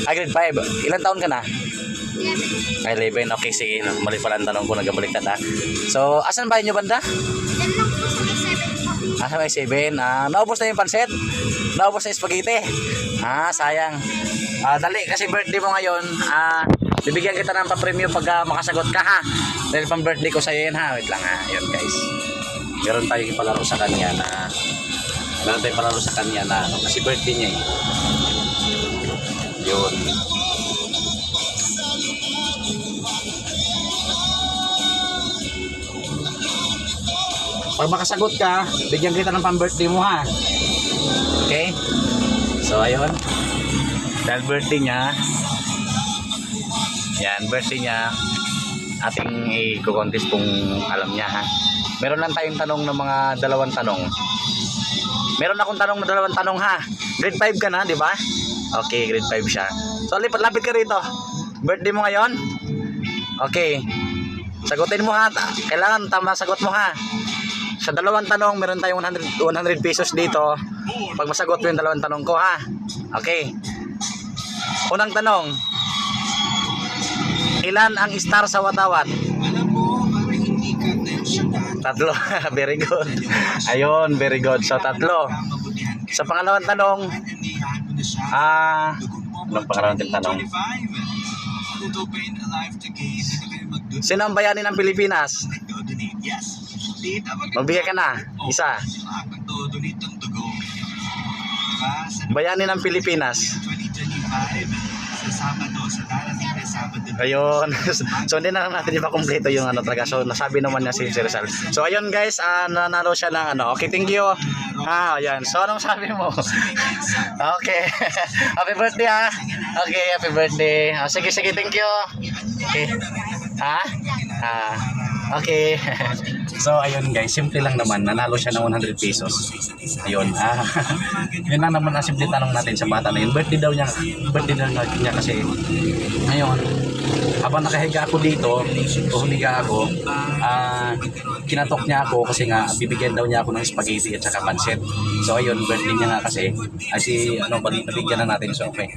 Grade 5. Ilan taon ka na? 11. 11. Okay, sige. Mali pala ang tanong ko. Nagabaliktad ha. So, asan bahay nyo banda? Yan lang po sa may 7 po. Sa may 7. Naubos na yung pansit? Naubos na yung spaghetti? Sayang. Dali, kasi birthday mo ngayon. Bibigyan kita ng pa-premium pag makasagot ka ha. Dahil pang birthday ko sa'yo yun ha. Wait lang ha. Yun guys. Meron tayong ipalaro sa kanya na kasi birthday niya eh. Yun. Pag makasagot ka, bigyan kita ng pang-birthday mo ha. Okay? So ayun. Dahil birthday niya. Yan, birthday niya. Ating i-contest kung alam niya ha. Meron lang tayong tanong ng mga 2 tanong. Meron akong tanong na 2 tanong ha. Grade 5 ka na, di ba? Okay, grade 5 siya. So lapit ka rito. Birthday mo ngayon? Okay. Sagutin mo ha. Kailangan tama sagot mo ha. Sa 2 tanong, meron tayong 100 pesos dito. Pag masagot mo yung 2 tanong ko ha. Okay. Unang tanong. Ilan ang star sa watawat? 3. Very good. Ayun, very good. So 3. Sa pangalawang tanong, anong pangalawang tanong? Sino ang bayani ng Pilipinas? Magbigay ka na. Isa. Bayani ng Pilipinas. Ayun. So hindi na lang natin ipakompleto yung talaga. So nasabi naman niya si Rizal. So ayun guys, nanalo siya ng Okay, thank you. Ayan. So anong sabi mo? Okay. Happy birthday ha. Okay, happy birthday. Sige, thank you. Okay. Okay. So ayun guys, simple lang naman. Nanalo siya ng 100 pesos. Ayun. Yun lang naman ang simple tanong natin sa bata na yun. Birthday daw niya kasi ngayon, habang nakahiga ako dito, humiga ako, kinatok niya ako kasi nga bibigyan daw niya ako ng spaghetti at saka pancit. So ayun, birthday niya nga kasi, nabigyan na natin. So okay.